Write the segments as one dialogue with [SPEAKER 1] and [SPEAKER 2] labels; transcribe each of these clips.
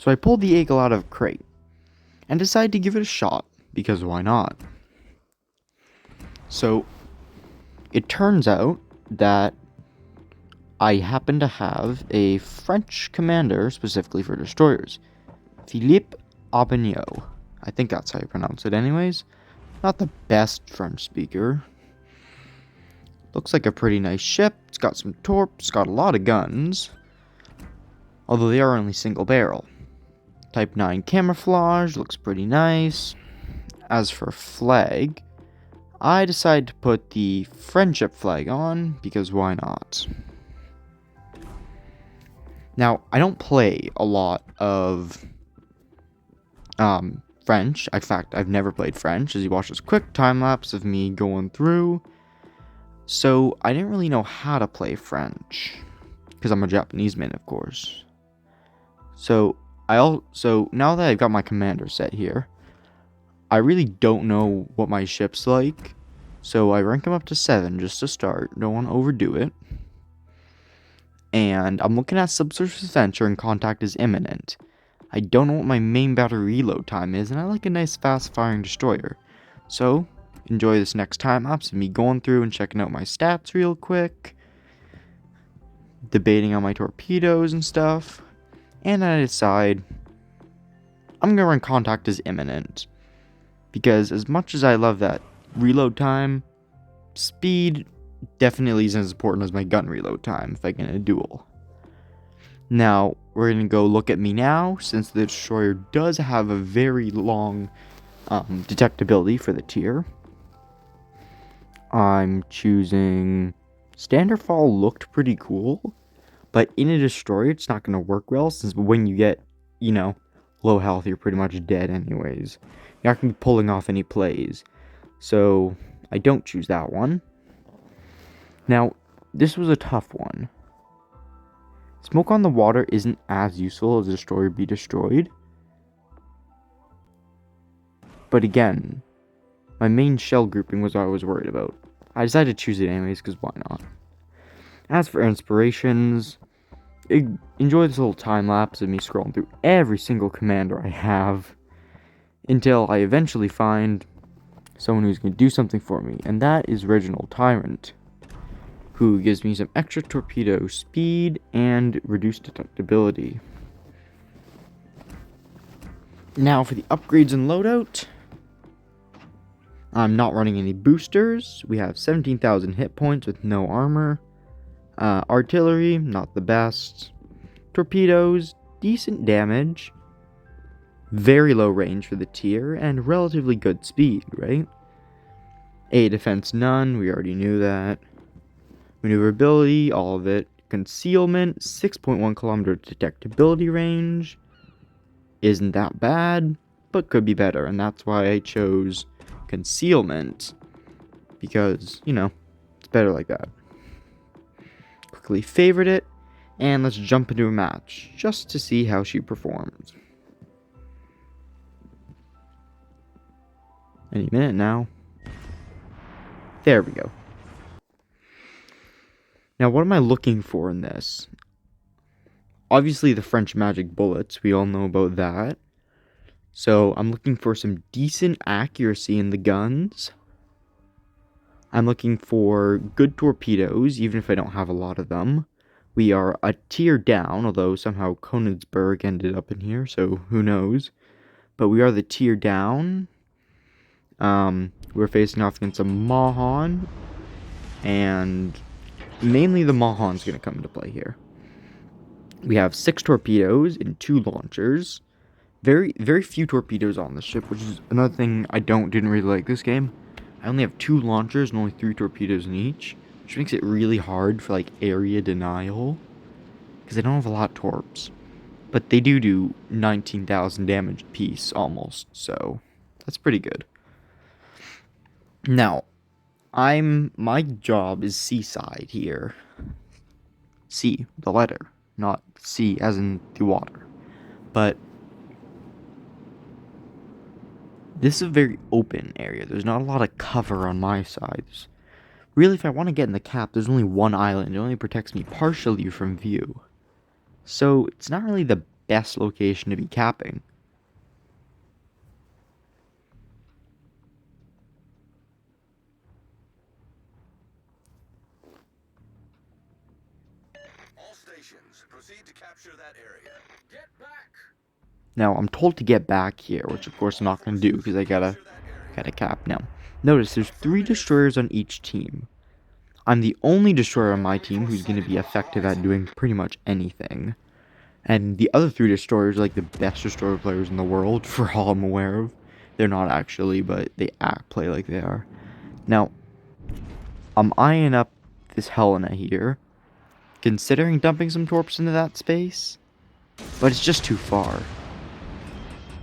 [SPEAKER 1] So I pulled the Aigle out of a crate and decided to give it a shot, because why not? So it turns out that I happen to have a French commander specifically for destroyers, Philippe Aubignot. I think that's how you pronounce it anyways. Not the best French speaker. Looks like a pretty nice ship. It's got some torps, got a lot of guns. Although they are only single barrel. Type 9 camouflage, looks pretty nice. As for flag, I decided to put the friendship flag on, because why not? Now, I don't play a lot of French. In fact, I've never played French, as you watch this quick time-lapse of me going through. So, I didn't really know how to play French, because I'm a Japanese man, of course. So, now that I've got my commander set here, I really don't know what my ship's like, so I rank him up to 7 just to start. Don't want to overdo it. And I'm looking at subsurface adventure and contact is imminent. I don't know what my main battery reload time is, and I like a nice fast-firing destroyer. So, enjoy this next time-lapse of me going through and checking out my stats real quick, debating on my torpedoes and stuff, and then I decide I'm going to run contact as imminent. Because as much as I love that reload time, speed definitely isn't as important as my gun reload time if I get in a duel. Now, we're going to go look at me now, since the destroyer does have a very long detectability for the tier. I'm choosing Standard Fall. Looked pretty cool, but in a destroyer it's not going to work well, since when you get, low health, you're pretty much dead anyways. You're not going to be pulling off any plays, so I don't choose that one. Now, this was a tough one. Smoke on the water isn't as useful as destroyer be destroyed. But again, my main shell grouping was what I was worried about. I decided to choose it anyways, because why not? As for inspirations, enjoy this little time lapse of me scrolling through every single commander I have, until I eventually find someone who's going to do something for me, and that is Reginald Tyrant, who gives me some extra torpedo speed and reduced detectability. Now for the upgrades and loadout, I'm not running any boosters. We have 17,000 hit points with no armor. Artillery, not the best. Torpedoes, decent damage. Very low range for the tier, and relatively good speed, right? A defense, none. We already knew that. Maneuverability, all of it. Concealment, 6.1 kilometer detectability range. Isn't that bad, but could be better, and that's why I chose concealment. Because, it's better like that. Quickly favorite it, and let's jump into a match, just to see how she performs. Any minute now. There we go. Now, what am I looking for in this? Obviously, the French magic bullets. We all know about that. So, I'm looking for some decent accuracy in the guns. I'm looking for good torpedoes, even if I don't have a lot of them. We are a tier down, although somehow Königsberg ended up in here, so who knows. But we are the tier down. We're facing off against a Mahan, and mainly the Mahan's going to come into play here. We have 6 torpedoes and 2 launchers. Very, very few torpedoes on the ship, which is another thing I didn't really like this game. I only have 2 launchers and only 3 torpedoes in each, which makes it really hard for, area denial, because I don't have a lot of torps. But they do 19,000 damage apiece, almost, so that's pretty good. Now, my job is seaside here. Sea, the letter, not sea as in the water. But this is a very open area. There's not a lot of cover on my sides. Really, if I want to get in the cap, there's only one island. It only protects me partially from view. So, it's not really the best location to be capping.
[SPEAKER 2] All stations, proceed to capture that area. Get back!
[SPEAKER 1] Now, I'm told to get back here, which of course I'm not going to do because I gotta cap now. Notice there's 3 destroyers on each team. I'm the only destroyer on my team who's going to be effective at doing pretty much anything. And the other 3 destroyers are like the best destroyer players in the world, for all I'm aware of. They're not actually, but they play like they are. Now, I'm eyeing up this Helena here, considering dumping some torps into that space, but it's just too far.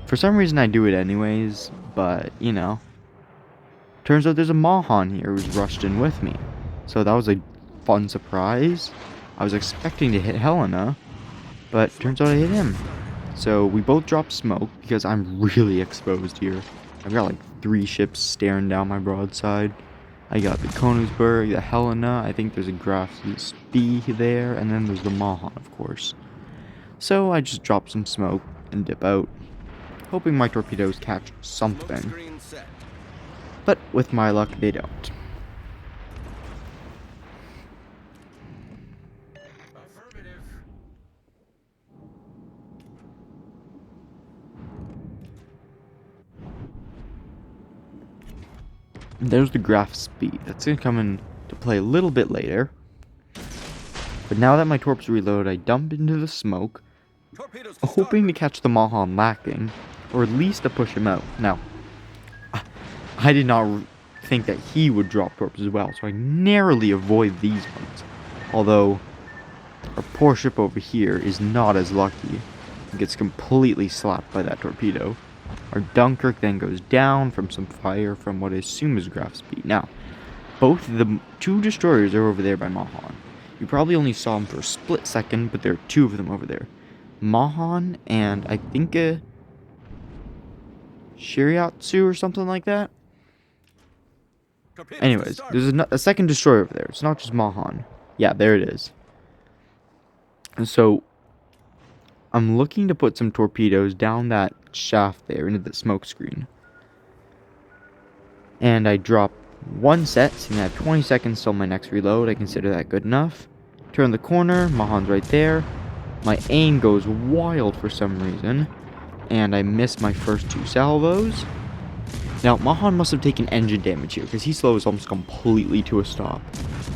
[SPEAKER 1] For some reason I do it anyways, but, you know. Turns out there's a Mahan here who's rushed in with me. So that was a fun surprise. I was expecting to hit Helena, but turns out I hit him. So we both dropped smoke because I'm really exposed here. I've got like 3 ships staring down my broadside. I got the Konigsberg, the Helena, I think there's a Graf's B there, and then there's the Mahan, of course. So I just drop some smoke and dip out, hoping my torpedoes catch something. But with my luck, they don't.
[SPEAKER 2] Affirmative.
[SPEAKER 1] There's the Graf speed. That's going to come into play a little bit later. But now that my torps reload, I dump into the smoke, hoping to catch the Mahan lacking, or at least to push him out. Now, I did not think that he would drop torps as well, so I narrowly avoid these ones. Although, our poor ship over here is not as lucky. It gets completely slapped by that torpedo. Our Dunkirk then goes down from some fire from what I assume is Graf speed. Now, both the 2 destroyers are over there by Mahan. You probably only saw them for a split second, but there are 2 of them over there. Mahan and I think a Shiriatsu or something like that. Anyways, there's a second destroyer over there. It's not just Mahan. Yeah, there it is. And so, I'm looking to put some torpedoes down that shaft there into the smoke screen. And I drop 1 set, so I have 20 seconds till my next reload. I consider that good enough. Turn the corner, Mahan's right there. My aim goes wild for some reason, and I miss my first 2 salvos. Now, Mahan must have taken engine damage here, because he slows almost completely to a stop,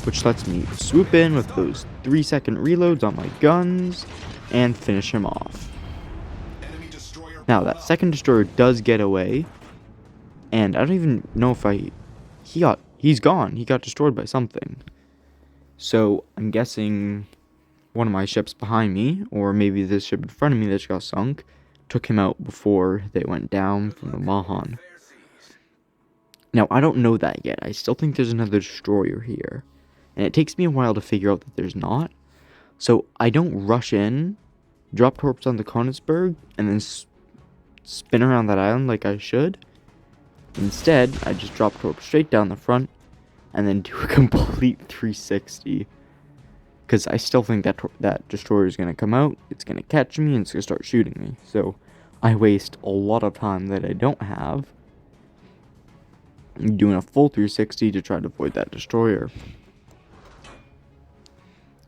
[SPEAKER 1] which lets me swoop in with those 3-second reloads on my guns, and finish him off. Now, that second destroyer does get away, and I don't even know if he's gone. He got destroyed by something. So, I'm guessing one of my ships behind me, or maybe this ship in front of me that just got sunk, took him out before they went down from the Mahan. Now, I don't know that yet. I still think there's another destroyer here. And it takes me a while to figure out that there's not. So, I don't rush in, drop torps on the Konigsberg, and then spin around that island like I should. Instead, I just drop torps straight down the front, and then do a complete 360. Because I still think that destroyer is going to come out, it's going to catch me, and it's going to start shooting me. So, I waste a lot of time that I don't have doing a full 360 to try to avoid that destroyer.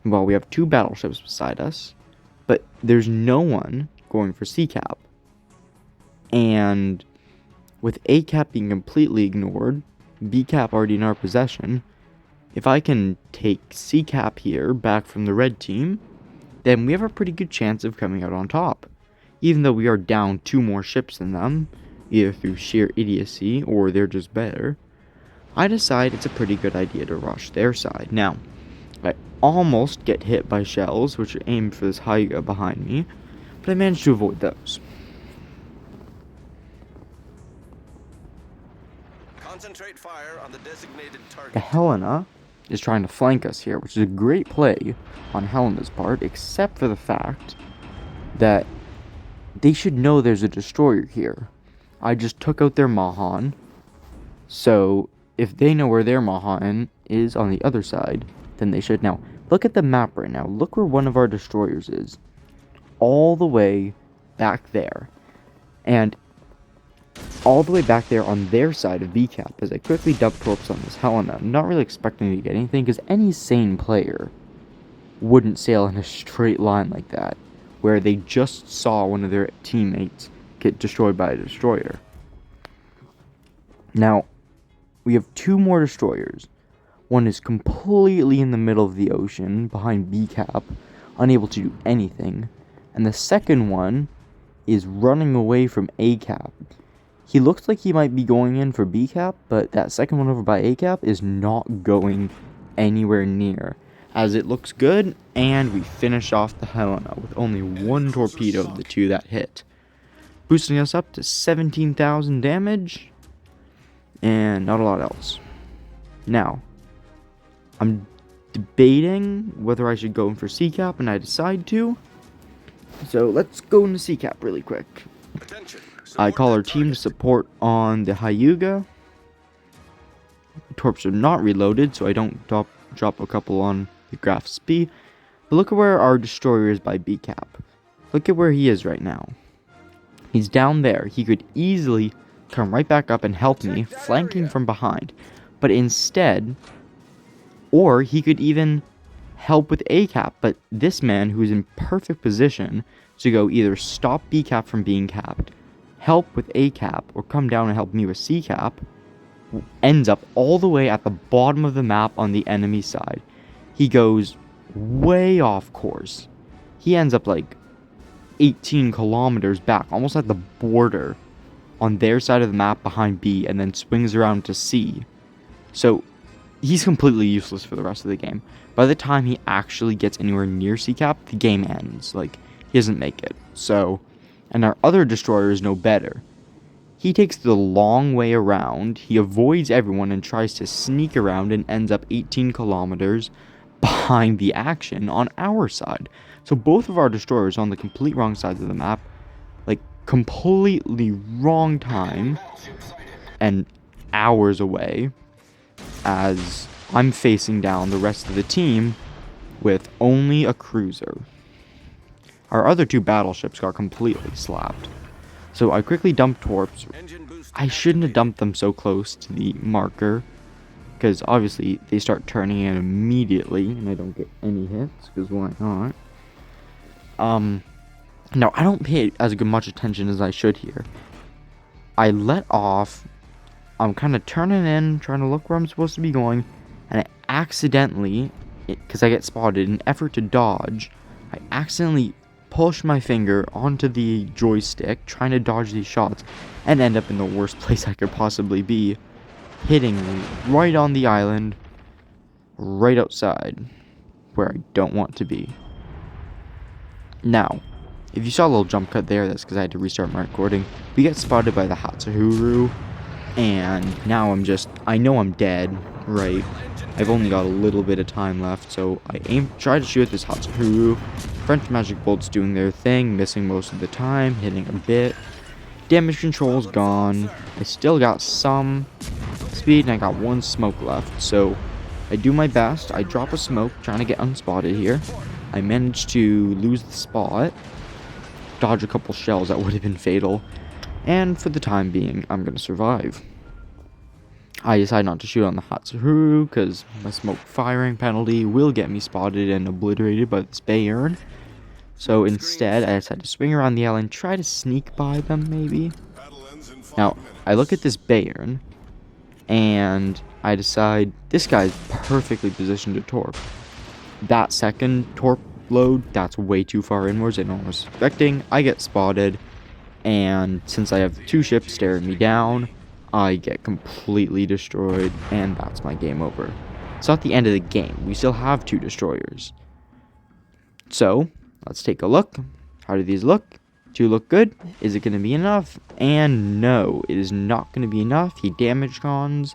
[SPEAKER 1] Well, we have 2 battleships beside us, but there's no one going for C-cap. And with A-cap being completely ignored, B-cap already in our possession, if I can take C-cap here back from the red team, then we have a pretty good chance of coming out on top. Even though we are down 2 more ships than them, either through sheer idiocy or they're just better, I decide it's a pretty good idea to rush their side. Now, I almost get hit by shells, which are aimed for this Aigle behind me, but I managed to avoid those.
[SPEAKER 2] Concentrate fire on the designated target.
[SPEAKER 1] The Helena is trying to flank us here, which is a great play on Helena's part, except for the fact that they should know there's a destroyer here. I just took out their Mahan, so if they know where their Mahan is on the other side, then they should. Now, look at the map right now. Look where one of our destroyers is. all the way back there. And all the way back there on their side of B-cap as I quickly dump torps on this Helena. I'm not really expecting to get anything because any sane player wouldn't sail in a straight line like that, where they just saw one of their teammates get destroyed by a destroyer. Now, we have 2 more destroyers. One is completely in the middle of the ocean, behind B-cap, unable to do anything. And the second one is running away from A-cap. He looks like he might be going in for B-cap, but that second one over by A-cap is not going anywhere near, as it looks good, and we finish off the Helena with only 1 torpedo of the 2 that hit, boosting us up to 17,000 damage, and not a lot else. Now, I'm debating whether I should go in for C-cap, and I decide to, so let's go into C-cap really quick.
[SPEAKER 2] Attention.
[SPEAKER 1] I call our team to support on the Hyuga. Torps are not reloaded, so I don't drop a couple on the Graf's B. But look at where our destroyer is by B-cap. Look at where he is right now. He's down there. He could easily come right back up and help me, flanking from behind. But instead, or he could even help with A-cap, but this man, who's in perfect position to go either stop B-cap from being capped, help with A-cap, or come down and help me with C-cap, ends up all the way at the bottom of the map on the enemy side. He goes way off course. He ends up like 18 kilometers back, almost at the border on their side of the map behind B, and then swings around to C. So he's completely useless for the rest of the game. By the time he actually gets anywhere near C-cap, the game ends. Like, he doesn't make it. So, and our other destroyer is no better. He takes the long way around, he avoids everyone and tries to sneak around and ends up 18 kilometers behind the action on our side. So both of our destroyers on the complete wrong sides of the map, like completely wrong time and hours away, as I'm facing down the rest of the team with only a cruiser. Our other 2 battleships got completely slapped. So I quickly dumped torps. I shouldn't have dumped them so close to the marker, because obviously they start turning in immediately and I don't get any hits, because why not? Now I don't pay as much attention as I should here. I let off, I'm kind of turning in, trying to look where I'm supposed to be going, and I accidentally, because I get spotted, in an effort to dodge, I accidentally push my finger onto the joystick, trying to dodge these shots, and end up in the worst place I could possibly be, hitting right on the island, right outside, where I don't want to be. Now, if you saw a little jump cut there, that's because I had to restart my recording. We get spotted by the Hatsahuru, and now I know I'm dead, right? I've only got a little bit of time left, so I try to shoot this Hatsahuru. French magic bolts doing their thing, missing most of the time, hitting a bit. Damage control's gone. I still got some speed, and I got 1 smoke left, so I do my best. I drop a smoke, trying to get unspotted here. I managed to lose the spot, dodge a couple shells that would have been fatal, and for the time being, I'm going to survive. I decide not to shoot on the Hatsahuru, because my smoke firing penalty will get me spotted and obliterated by this Bayern. So instead, I decide to swing around the island, try to sneak by them, maybe. Now, I look at this Bayern, and I decide this guy's perfectly positioned to torp. That second torp load, that's way too far inwards than I was expecting. I get spotted, and since I have 2 ships staring me down, I get completely destroyed, and that's my game over. It's not the end of the game. We still have 2 destroyers. So, let's take a look. How do these look? 2 look good. Is it going to be enough? And no, it is not going to be enough. He damage cons,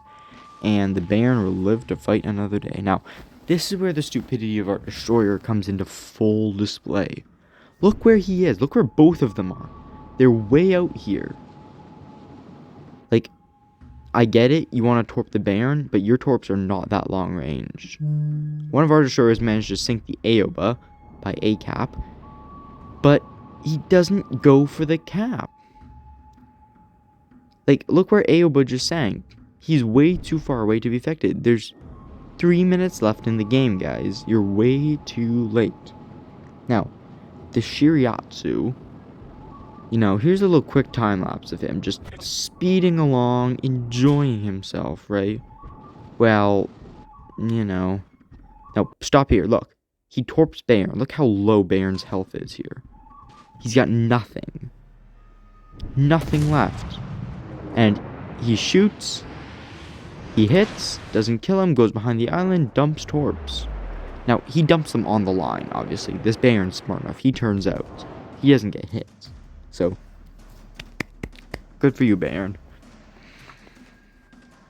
[SPEAKER 1] and the Baron will live to fight another day. Now, this is where the stupidity of our destroyer comes into full display. Look where he is. Look where both of them are. They're way out here. Like, I get it, you want to torp the Baron, but your torps are not that long range. One of our destroyers managed to sink the Aoba by A-cap, but he doesn't go for the cap. Like, look where Aoba just sank. He's way too far away to be affected. There's 3 minutes left in the game, guys. You're way too late. Now, the Shiriatsu, here's a little quick time lapse of him just speeding along, enjoying himself, right? Well, no, stop here. Look, he torps Baron. Look how low Baron's health is here. He's got nothing. Nothing left. And he shoots. He hits, doesn't kill him, goes behind the island, dumps torps. Now, he dumps them on the line, obviously. This Baron's smart enough. He turns out. He doesn't get hit. So, good for you, Baron.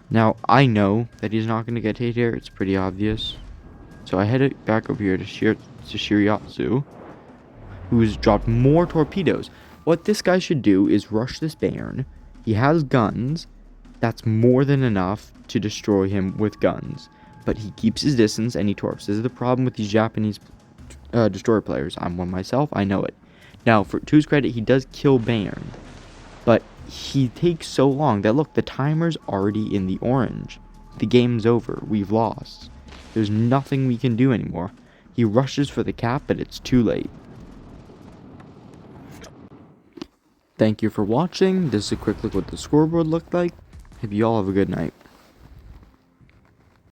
[SPEAKER 1] Now, I know that he's not going to get hit here. It's pretty obvious. So I head back over here to Shiriatsu, who's dropped more torpedoes. What this guy should do is rush this Baron. He has guns. That's more than enough to destroy him with guns. But he keeps his distance and he torps. This is the problem with these Japanese destroyer players. I'm one myself. I know it. Now, to his credit, he does kill Baron. But he takes so long that, look, the timer's already in the orange. The game's over. We've lost. There's nothing we can do anymore. He rushes for the cap, but it's too late. Thank you for watching. This is a quick look at what the scoreboard looked like. Hope you all have a good night.